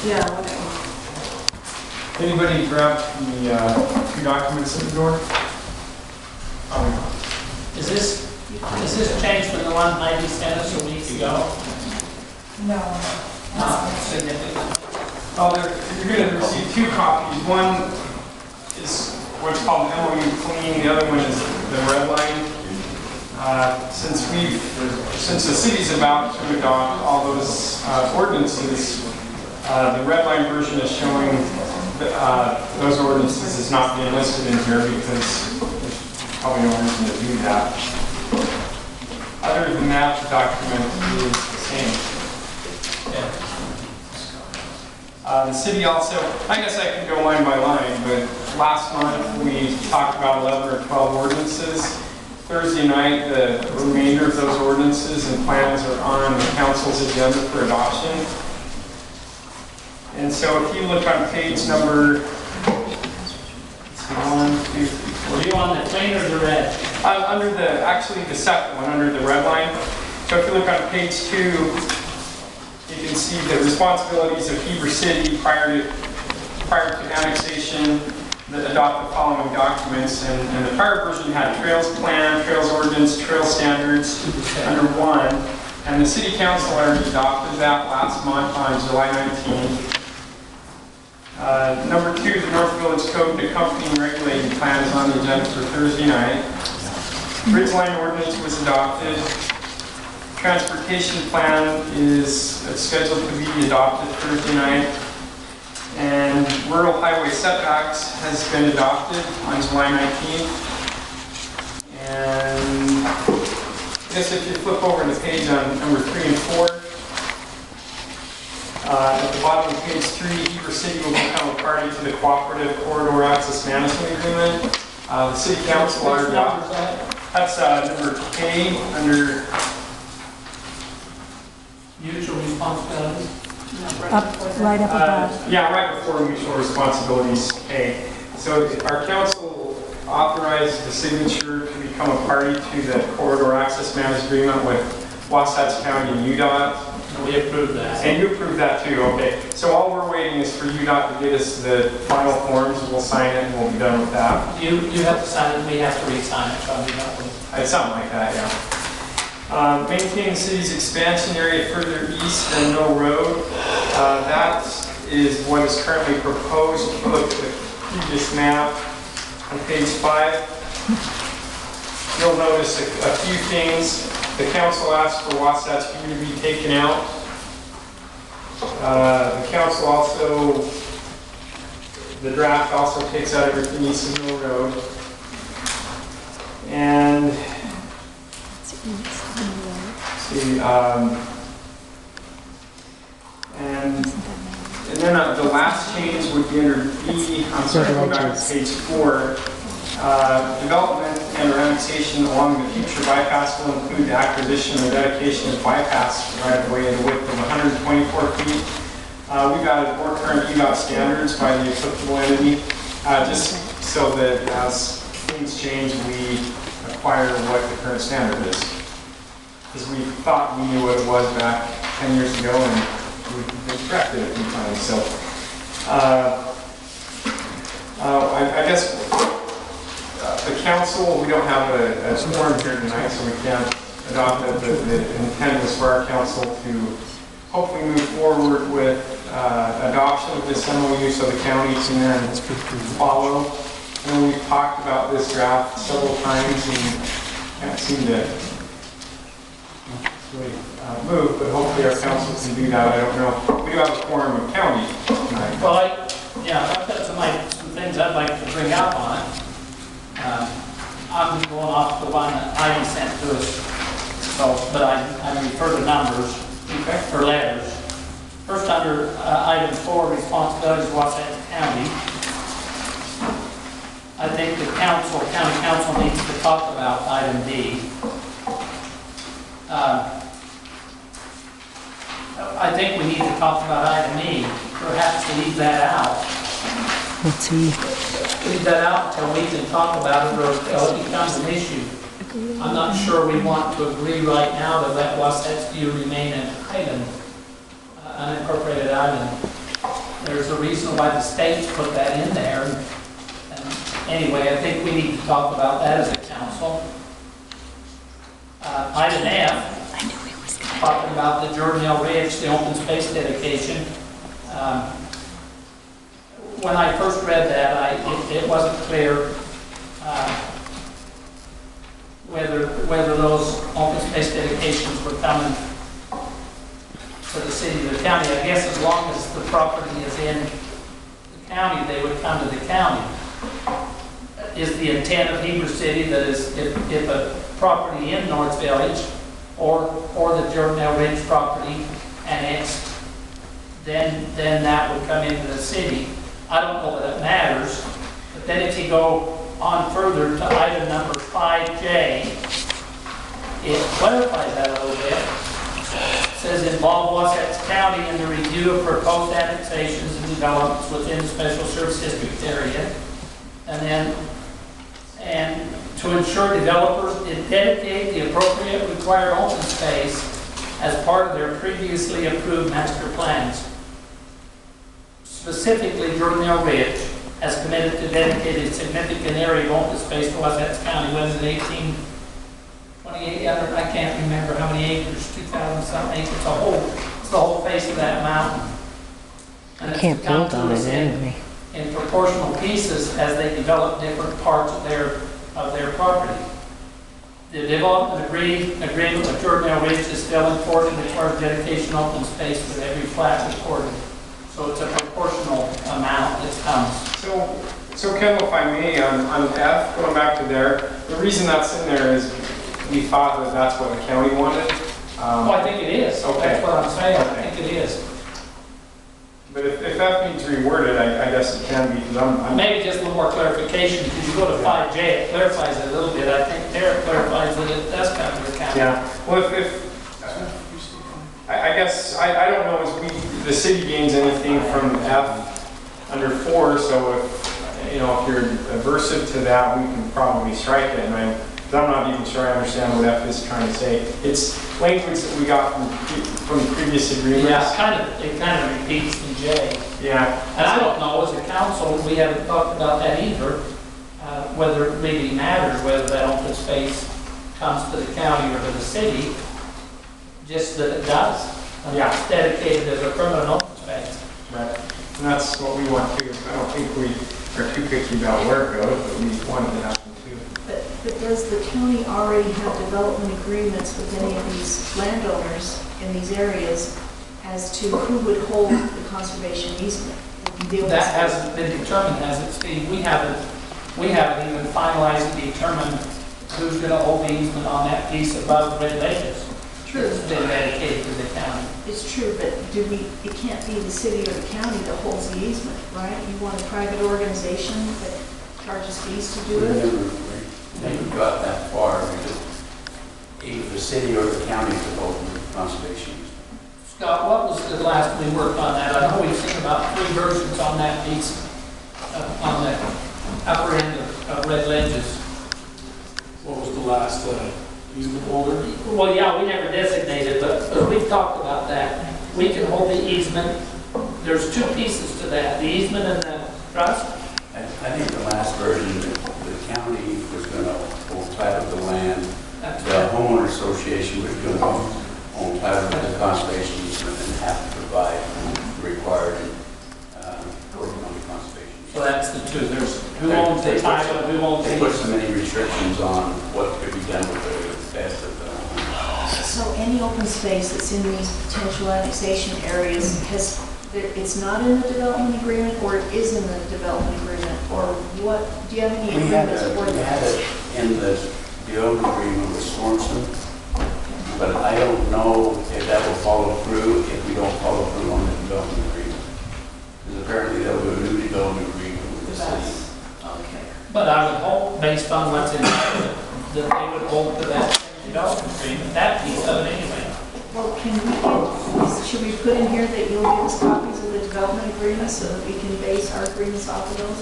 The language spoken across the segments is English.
Yeah, whatever. Anybody grab the two documents at the door? Is this changed from the one Heidi sent us a week ago? No. Not significant. Oh, you're going to receive two copies. One is what's called MOU clean. The other one is the red line. Since the city's about to adopt all those ordinances, the red line version is showing those ordinances is not being listed in here because there's probably no reason to do that. Other than that, the document is the same. The city also, I guess I can go line by line, but last month we talked about 11 or 12 ordinances. Thursday night, the remainder of those ordinances and plans are on the council's agenda for adoption. And so if you look on page number, Were you on the clean or the red? under actually the second one, under the red line. So if you look on page 2, you can see the responsibilities of Heber City prior to annexation that adopt the following documents. And the prior version had trails plan, trails ordinance, trail standards under 1. And the city council already adopted that last month on July 19th. Number 2, the North Village Code and accompanying regulating plan is on the agenda for Thursday night. Ridgeline ordinance was adopted. Transportation plan is scheduled to be adopted Thursday night. And rural highway setbacks has been adopted on July 19th. And I guess if you flip over the page on number 3 and 4, at the bottom of page 3, Heber City will become a party to the Cooperative Corridor Access Management Agreement. The City Council already adopted that. That's number K under Mutual responsibility? Right up above. yeah, right before mutual responsibilities K. So our council authorized the signature to become a party to the Corridor Access Management Agreement with Wasatch County and UDOT. We approved that. And you approved that too, okay. So all we're waiting is for UDOT to get us the final forms, we'll sign it and we'll be done with that. You have to sign it, we have to re-sign it, so I'll do that one. Something like that, yeah. Maintain the city's expansion area further east than Mill Road. That is what is currently proposed. If you look at the previous map on page 5, you'll notice a few things. The council asked for Wasatch View to be taken out. The council also, the draft also takes out everything east of Mill Road. And see, and then the last change would be under B. I'm sorry, go back to page 4. Development and or annexation along the future bypass will include the acquisition or dedication of bypass right of way at a width of 124 feet. We've added more current UDOT standards by the applicable entity, just so that as things change, we acquire what the current standard is. Because we thought we knew what it was back 10 years ago, and we've been corrected a few times. So, I guess. The council, we don't have a quorum here tonight, so we can't adopt it. The intent was for our council to hopefully move forward with adoption of this MOU so the county can then follow. And we've talked about this draft several times and can't seem to really move, but hopefully our council can do that. I don't know. We do have a quorum of county tonight. Well, I've got some things I'd like to bring up on it. I'm going off the one that Heidi sent to us, so, but I refer to numbers or letters. First, under item 4, responsibilities of Wasatch County, I think the county council needs to talk about item D. I think we need to talk about item E, perhaps leave that out. Let's see. Leave that out until we can talk about it or until it becomes an issue. I'm not sure we want to agree right now to let Wasatch View remain an item, unincorporated item. there's a reason why the states put that in there. And anyway, I think we need to talk about that as a council. Item F, I knew he was gonna. talking about the Jordan L. Ridge, the open space dedication. When I first read that, it wasn't clear whether those open space dedications were coming to the city or the county. I guess as long as the property is in the county, they would come to the county. Is the intent of Heber City that is if a property in North Village or the Jordan L. Ridge property annexed, then that would come into the city. I don't know that it matters, but then if you go on further to item number 5J, it clarifies that a little bit. It says involve Wasatch County in the review of proposed annexations and developments within the special service district area, and to ensure developers dedicate the appropriate required open space as part of their previously approved master plans. Specifically, Jordan L. Ridge has committed to dedicate a significant area of open space to Wasatch County, whether it's 28, I can't remember how many acres, 2,000 something acres, it's the whole face of that mountain. And it's Can't to come build on to it us anyway. in proportional pieces as they develop different parts of their property. The development agreement with Jordan L. Ridge is still in force and requires dedication of open space with every plat recorded. So it's a proportional amount that comes. So Kendall, if I may, on F, going back to there, the reason that's in there is we thought that that's what the county wanted. Well, I think it is. Okay. That's what I'm saying. Okay. I think it is. But if F needs reworded, I guess it can be, because I'm Maybe just a little more clarification, because you go to 5J, it clarifies it a little bit. I think there it clarifies that it does come to the county. yeah. Well, I guess, I don't know if the city gains anything from F under 4, so if you're aversive to that, we can probably strike it. And because I'm not even sure I understand what F is trying to say. It's language that we got from previous agreements. Yeah, it kind of repeats in J. Yeah. And I don't know, as a council, we haven't talked about that either, whether it really matters whether that open space comes to the county or to the city, just that it does. And Yeah. it's dedicated as a permanent open space. Right. And that's what we want to. I don't think we are too picky about where it goes, but we want it to happen too. But does the county already have development agreements with any of these landowners in these areas as to who would hold the conservation easement? That hasn't been determined, has it, Steve? We haven't even finalized and determined who's going to hold the easement on that piece above Red Ledges. True. It's been dedicated to the county. It's true, but it can't be the city or the county that holds the easement, right? You want a private organization that charges fees to do it? We never got that far, because either the city or the county could hold the conservation easement. Scott, what was the last we worked on that? I know we've seen about 3 versions on that piece, on the upper end of Red Ledges. What was the last easement holder? Well, yeah, we never designated, but we've talked about that. We can hold the easement. There's 2 pieces to that, the easement and the trust. I think the last version, the county was going to hold title of the land. The homeowner association was going to own title of the conservation easement and have to provide the required working on the conservation easement. So that's the 2. There's who owns the title, who owns the They put so easement. many restrictions on what could be done with the best of the. So any open space that's in these potential annexation areas it's not in the development agreement, or it is in the development agreement, or what? Do you have any We had agreements for it that? in the development agreement with Swanson, but I don't know if that will follow through if we don't follow through on the development agreement. Because apparently they'll do a new development agreement with the city. Okay. But I would hope, based on what's in there, that they would hold to that development agreement, that piece of it anyway. Well, should we put in here that you'll give us copies of the development agreement so that we can base our agreements off of those?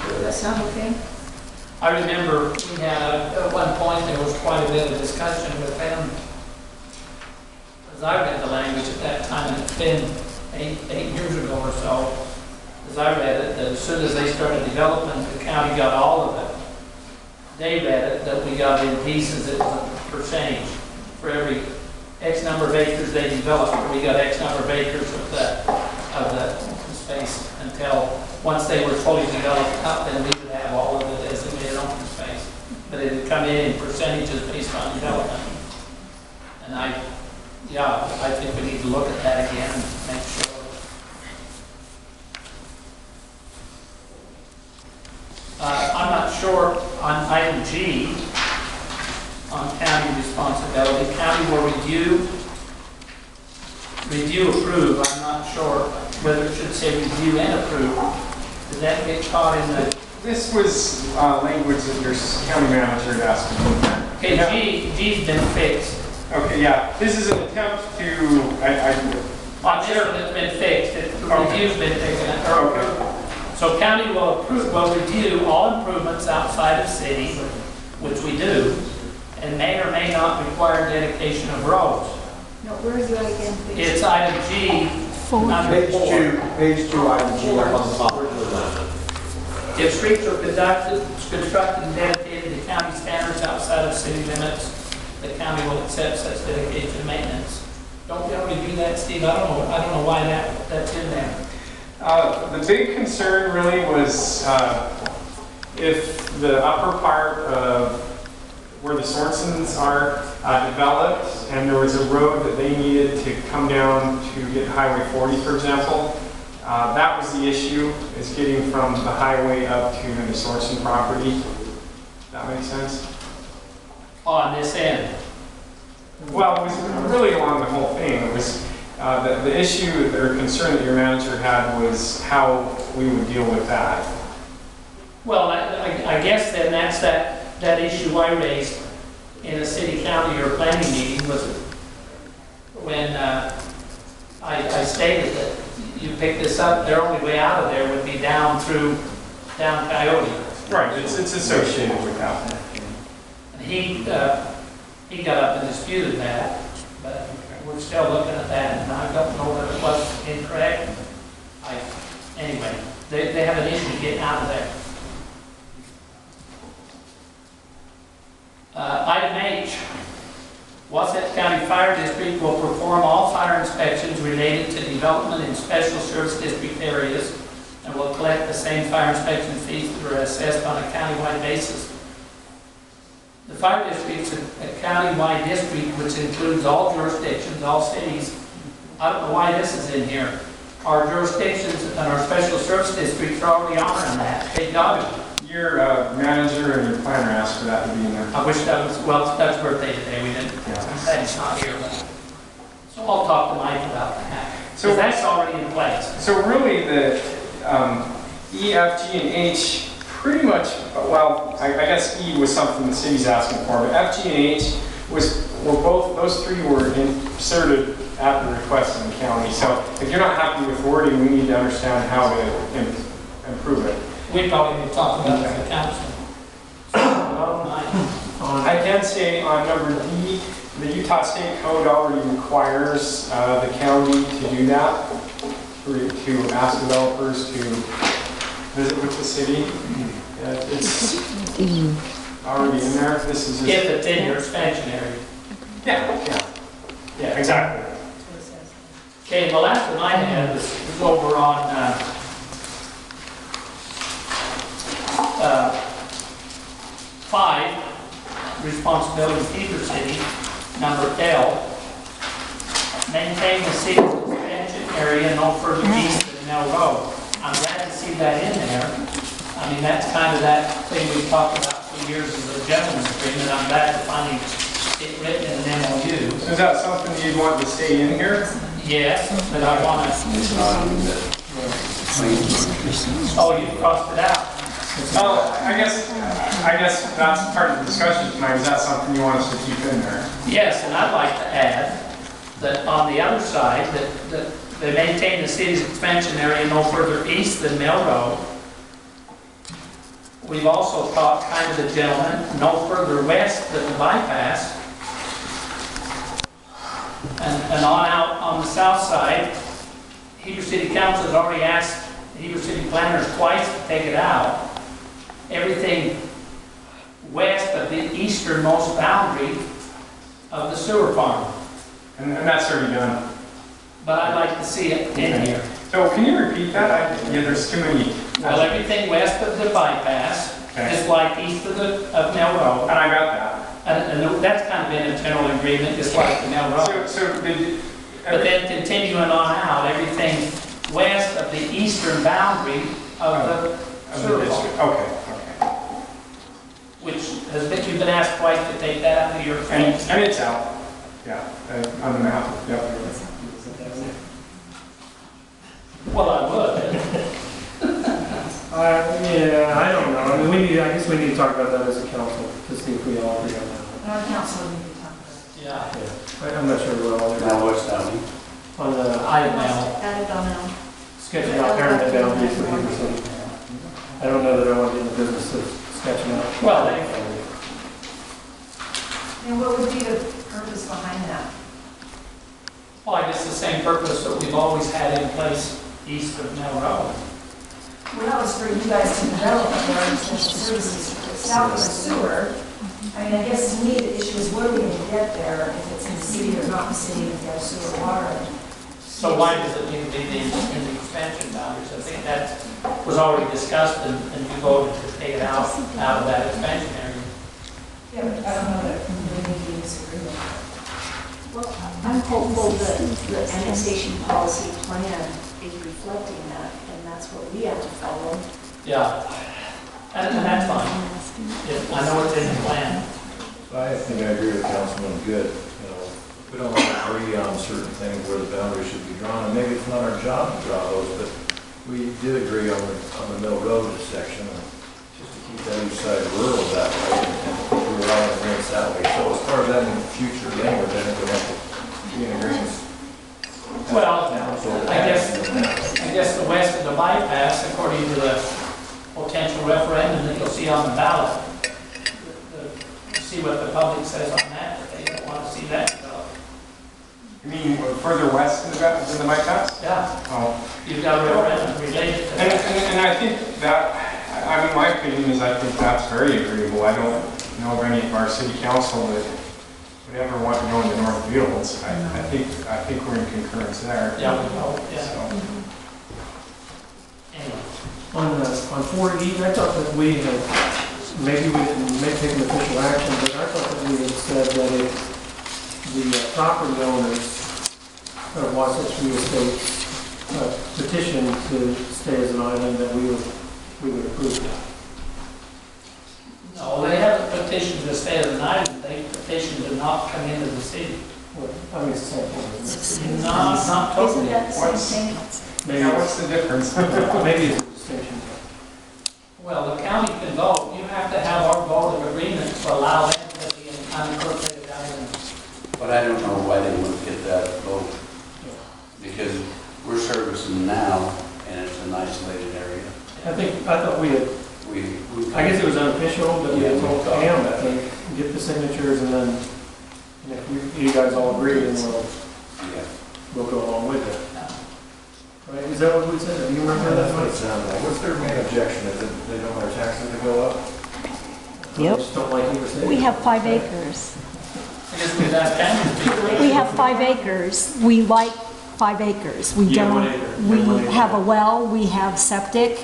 Does that sound okay? I remember we had, at one point, there was quite a bit of discussion with them. as I read the language at that time, and it's been eight years ago or so, as I read it, that as soon as they started development, the county got all of it. They read it, that we got in pieces, it was a percentage. For every X number of acres they developed, we got X number of acres of the open space until, once they were fully developed up, then we would have all of the designated open space. But it would come in percentages based on development. And I think we need to look at that again and make sure. I'm not sure on item G, on county responsibility. County will review, approve. I'm not sure whether it should say review and approve. Did that get caught in the? This was language that your county manager had asked me. Okay, Yeah. G's been fixed. Okay, yeah. This is an attempt to, On this one, it's been fixed. The Okay. review's been taken. Okay. So county will review all improvements outside of city, which we do, and may or may not require dedication of roads. No, where are you at again, please? It's item G, number Page 4. page two, item G, up on the top. If streets are constructed and dedicated to county standards outside of city limits, the county will accept such dedication and maintenance. Don't we already do that, Steve? I don't know why that's in there. The big concern really was if the upper part of where the Sorensens are developed and there was a road that they needed to come down to get Highway 40, for example, that was the issue, is getting from the highway up to the Sorensen property. That makes sense? On this end. Well, it was really along the whole thing. It was the issue or concern that your manager had was how we would deal with that. Well, I guess then that's that issue I raised in a city, county, or planning meeting was when I stated that you pick this up, their only way out of there would be down Coyote. Right, it's associated with that. And he got up and disputed that, but we're still looking at that, and I don't know that it was incorrect. Anyway, they have an issue getting out of there. Item H, Wasatch County Fire District will perform all fire inspections related to development in special service district areas and will collect the same fire inspection fees that are assessed on a countywide basis. The fire district is a countywide district which includes all jurisdictions, all cities. I don't know why this is in here. Our jurisdictions and our special service districts are already honoring that. They got it. Your manager and your planner asked for that to be in there. I wish that was, well, it's Doug's birthday today, we didn't, that's not here. So I'll talk to Mike about that. So that's already in place. So really the E, F, G, and H pretty much, well, I guess E was something the city's asking for, but F, G, and H were both, those three were inserted at the request of the county. So if you're not happy with wording, we need to understand how to improve it. We probably need to talk about that with the council. I can say on number D, the Utah State Code already requires the county to do that, to ask developers to visit with the city. It's already in there. This is just... If it's in your expansion area. Yeah, exactly. Okay, the last one I had was over on 5, responsibility of Heber City, number L. Maintain the city's expansion area no further east than Mill Road. I'm glad to see that in there. I mean, that's kind of that thing we talked about for years as a gentleman's agreement. I'm glad to finally get written in an MOU. So is that something you'd want to stay in here? Yes, but I want to. Oh, you crossed it out. Oh, I guess that's part of the discussion tonight. Is that something you want us to keep in there? Yes, and I'd like to add that on the other side, that they maintain the city's expansion area no further east than Mill Road. We've also taught kind of the gentleman no further west than the bypass. and on out on the south side, Heber City Council has already asked Heber City planners twice to take it out. Everything west of the easternmost boundary of the sewer farm. And that's already done. But I'd like to see it in here. So can you repeat that? Yeah, there's too many. Well, everything west of the bypass, Okay. just like east of Mill Road. And I got that. And that's kind of been a general agreement, just like the Mill Road. So did, But then continuing on out, everything west of the eastern boundary of the sewer farm, okay. which has been, you've been asked twice to take that out of your And fence. it's out. Yeah, on the map. Yep. Well, I would. Yeah, I don't know. I mean, I guess we need to talk about that as a council to see if we all agree on that. Our council need to talk about Yeah. I'm not sure we're all there. Now what's that mean? On the I know. Added on now. sketching out permanent boundaries for Heber City. I don't know that I want to get in the business of sketching out. Well, And what would be the purpose behind that? well, I guess the same purpose that we've always had in place east of Mill Road. Well, that was for you guys to develop more essential services south of the sewer. I mean, I guess to me, the issue is what are we going to get there, if it's in the city or not in the city, if you have sewer water. So why does it need to be in the expansion boundaries? I think that was already discussed and you voted to take it out of that expansion area. Yeah, but I don't know that we need to be in disagreement. Well, I'm hopeful that the annexation policy plan is reflecting that, and that's what we have to follow. Yeah. And that's fine. I know it's in the plan. I think I agree with Councilman Good. You know, we don't agree on certain things where the boundaries should be drawn, and maybe it's not our job to draw those, but we did agree on the Mill Road section, just to keep that east side rural that way, and we were all in agreement that way. So as far as that in the future language, I think we have to be in agreement. Well, I guess the west of the bypass, according to the potential referendum that you'll see on the ballot, see what the public says on that, if they don't want to see that developed. You mean further west than the bypass? Yeah, Oh. you've got a referendum related to that. And I think that, I mean, my opinion is I think that's very agreeable. I don't know of any of our city council that would ever want to go into North Fields. I think we're in concurrence there. Yeah, we know, yeah. So, Anyway. On 4E, I thought that we had, maybe we didn't take an official action, but I thought that we had said that if the property owners of Wasatch Real Estate petition to stay as an island, that we would approve that. No, they haven't petitioned to stay as an island, they petitioned to not come into the city. Well, I mean, it's the same thing. No, not Isn't totally. that the same thing? Maybe yeah, what's the difference? maybe it's a distinction. Well, the county can vote, you have to have our vote of agreement to allow them to be an unincorporated island. But I don't know why they wouldn't get that vote. Because we're servicing now, and it's an isolated area. I thought we had, I guess it was unofficial, but we had told Pam, I think, get the signatures and then if you guys all agree, then we'll go along with it. Right, is that what we said? Do you remember That's that? what it sounds like. What's their main objection? Is it they don't want their taxes to go up? They Yep. just don't like Heber City? We have 5 acres. I guess we'd ask them to be. We have 5 acres. We like 5 acres. We You have 1 don't, acre. we You have 1 acre. have a well, we have septic.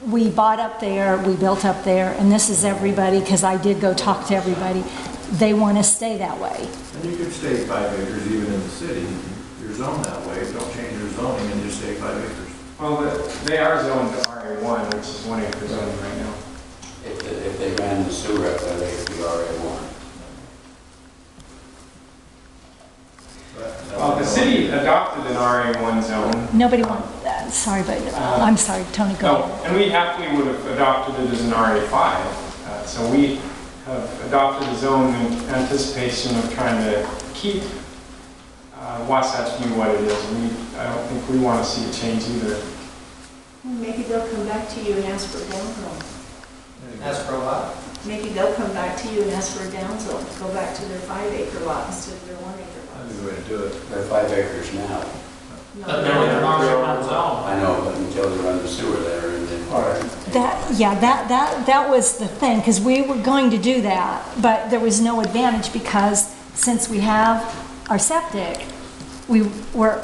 We bought up there, we built up there, and this is everybody, because I did go talk to everybody. They want to stay that way. And you could stay 5 acres even in the city. You're zoned that way. Don't change your zoning and just stay 5 acres. Well, they are zoned to RA1, which is 1 acre zoning right now. If they ran the sewer up there, they could be RA1. Well, the city adopted an RA1 zone. Nobody wants that, sorry, but, I'm sorry, Tony, go No, ahead. and we happily would have adopted it as an RA5. So we have adopted a zone in anticipation of trying to keep Wasatch View what it is. I don't think we want to see it change either. Maybe they'll come back to you and ask for a down zone. Ask for a what? Maybe they'll come back to you and ask for a down zone, go back to their 5 acre lot instead of their 1 acre lot. That'd be the way to do it. They're 5 acres now. But they're in an R1 zone. I know, but until they run the sewer there and then. That was the thing, because we were going to do that, but there was no advantage because since we have our septic, we're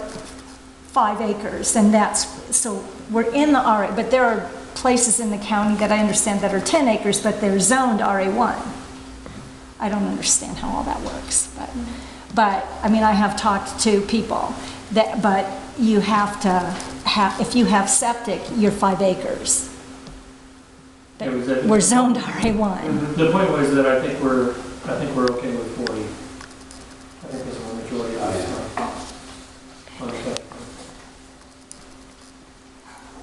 5 acres, and so we're in the RA, but there are places in the county that I understand that are 10 acres, but they're zoned RA1. I don't understand how all that works, but I mean, I have talked to people but you have to have, if you have septic, you're 5 acres. But we're zoned RA1. The point was that I think we're okay with 40. I think there's a majority of this. Okay.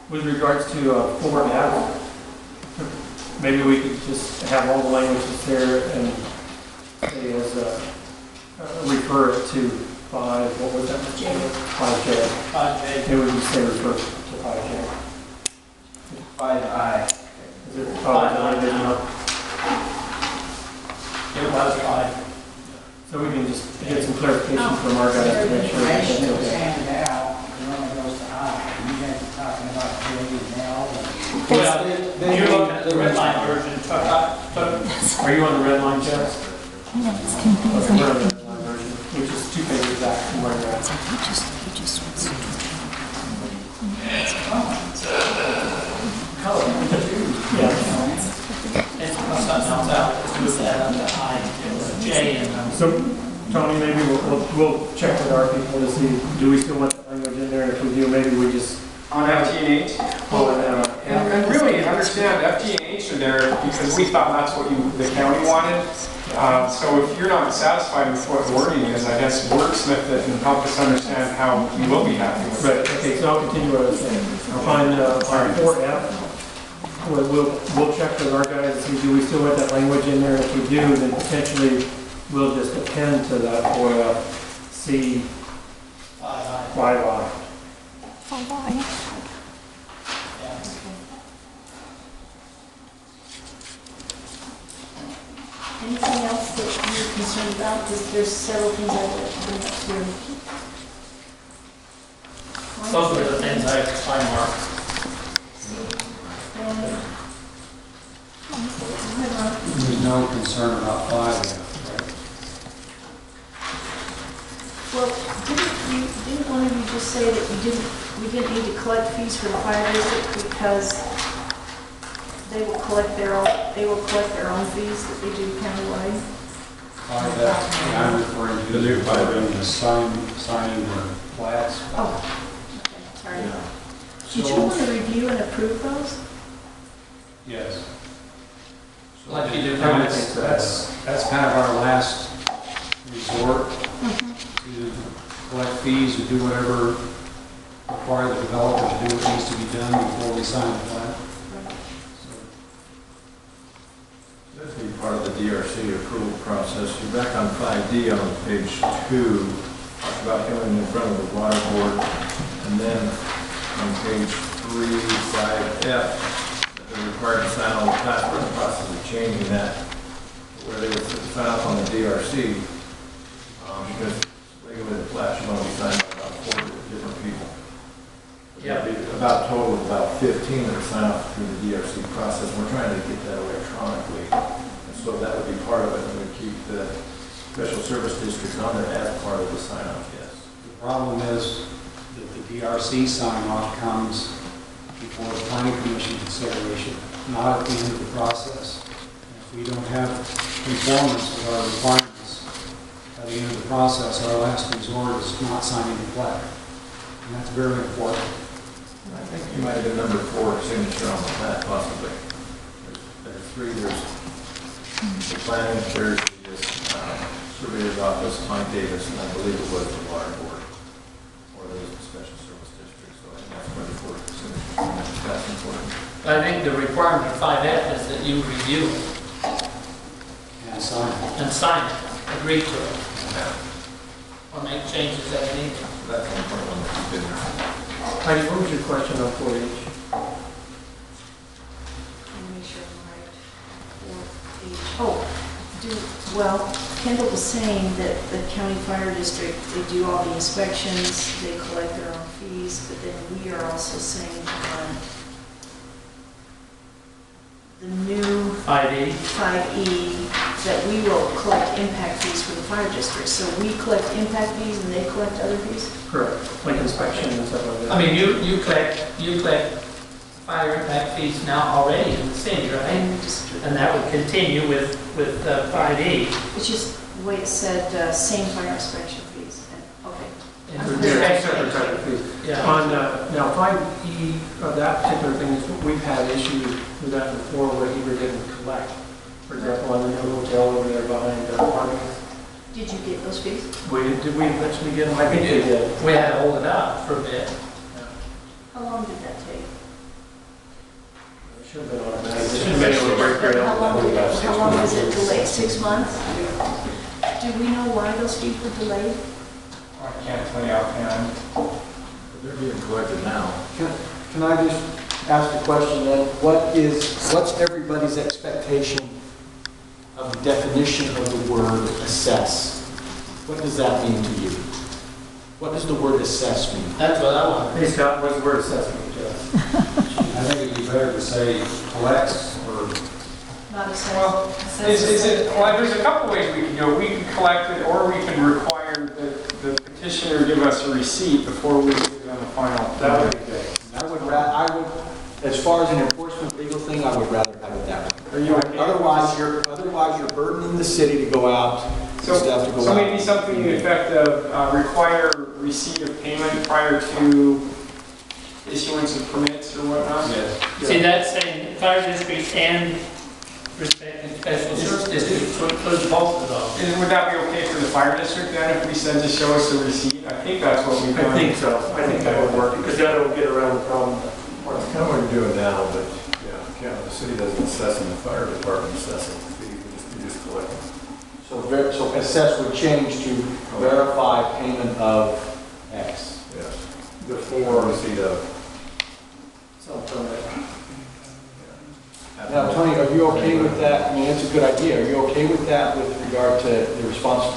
With regards to 4F, maybe we could just have all the language that's there and say as refer it to 5, what was that? 5J. 5J. Maybe we just say refer to 5J. 5I. Is it? Oh, is it not? It was 5. So we can just get some clarification from our guys to make sure that that's Information was okay. handed out, it only goes to I. You guys are talking about J now. Well, you're looking at the red line version. Are you on the red line, Jeff? No, it's Okay, confusing. we're on the red line version, which is 2 pages back from where you're at. He just wants to. Yeah. It's something else out, let's move that up to I, it was a J in them. So, Tony, maybe we'll check with our people to see, do we still want the language in there? If we do, maybe we just On FT and H. pull it out. And really, understand FT and H are there because we thought that's what the county wanted. So if you're not satisfied with what the wording is, I guess wordsmith it and help us understand how you will be happy with it. Right, okay, so I'll continue what I was saying. On 4F, we'll check with our guys and see, do we still want that language in there? If we do, then potentially we'll just append to that 4F, C, 5I. 5I. Anything else that you're concerned about? Because there's several things I'd like to bring up here. Those were the things I marked. There's no concern about 5 yet, right? Well, didn't one of you just say that we didn't need to collect fees for the fire district because they will collect their own fees that they do countywide? 5F, I'm referring to the by the signing the plats. Oh, okay, sorry. Did you want to review and approve those? Yes. Like you do. That's kind of our last resort to collect fees and do whatever require the developer to do what needs to be done before we sign the plan. That'd be part of the DRC approval process. You're back on 5D on page 2, talk about coming in front of the water board, and then on page 3, 5F, they're required to sign all the plats. We're in the process of changing that, where they would sign up on the DRC, because regularly the plats are going to be signed by about 4 different people. Yeah. It'd be about total of about 15 that are signed up through the DRC process. We're trying to get that electronically. And so that would be part of it, and we'd keep the special service districts on there as part of the sign-off, yes. The problem is that the DRC sign-off comes before the planning commission consideration, not at the end of the process. And if we don't have conformance with our requirements at the end of the process, our last resort is not signing the plat. And that's very important. I think you might have been number 4 signature on the plat, possibly. There's 3, there's the planning, there's the surveyor's office, Mike Davis, and I believe it was the water board, or there's the special service district, so I think that's where the 4 signatures, that's important. I think the requirement of 5F is that you review it And sign it. and sign it, agree to it, Yeah, or make changes as needed. that's an important one to keep in there. Heidi, what was your question on 4H? Let me make sure I'm right. 4H. Oh, Well, Kendall was saying that the county fire district, they do all the inspections, they collect their own fees, but then we are also saying on the new 5E. 5E that we will collect impact fees for the fire district. So we collect impact fees and they collect other fees? Correct, like inspection and stuff like that. I mean, you collect fire impact fees now already in the city, right? And that would continue with 5E. It's just the way it said, same fire inspection fees. Okay. And Yeah, separate type of fees. Yeah. On, now 5E, that particular thing, is we've had issues with that before where Heber didn't collect. For example, on the new hotel over there behind parking. Did you get those fees? Did we eventually get them? I think we did. We had to hold it up for a bit. How long did that take? It should have been automatic. It should have been able to break right How off. long was it delayed? 6 months? Do we know why those fees were delayed? I can't tell you offhand. They're being collected now. Can I just ask a question then? What's everybody's expectation of the definition of the word assess? What does that mean to you? What does the word assess mean? That's what I want. Hey Scott, what's the word assessment, Jeff? I think it'd be better to say collects or Not assessed? Well, there's a couple ways we can go. We can collect it, or we can require the petitioner give us a receipt before we do it on the final. That would be good. I would, as far as an enforcement legal thing, I would rather have it that way. Are you okay? Otherwise, you're burdening the city to go out, So stuff to go so out. maybe something in effect of require receipt of payment prior to issuance of permits or whatnot? See, that's saying fire district and respective special service districts, so it includes both of those. And would that be okay for the fire district then, if we said to show us a receipt? I think that's what we've done. I think so. I think that would work, because that will get around the problem. It's kind of what you're doing now, but yeah, the city doesn't assess them, the fire department assesses the fee, you just collect them. So assess would change to verify payment of X. Yes. Before receipt of. Now, Tony, are you okay with that? I mean, that's a good idea. Are you okay with that with regard to the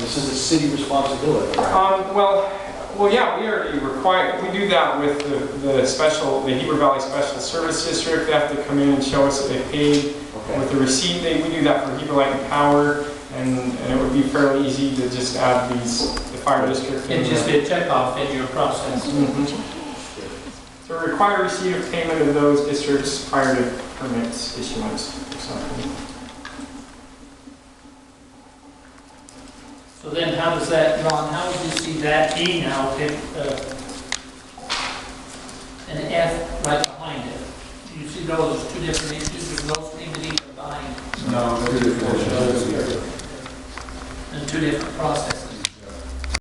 this is a city responsibility? Well, yeah, we already require, we do that with the Heber Valley Special Service District. They have to come in and show us that they paid with the receipt. We do that for Heber Light and Power, and it would be fairly easy to just add the fire district. It'd just be a checkoff in your process. So require receipt of payment of those districts prior to permits issuance or something. So then how does that, Ron, how would you see that E now if an F right behind it? Do you see those as two different issues, or those things that E combined no, they're different. in two different processes?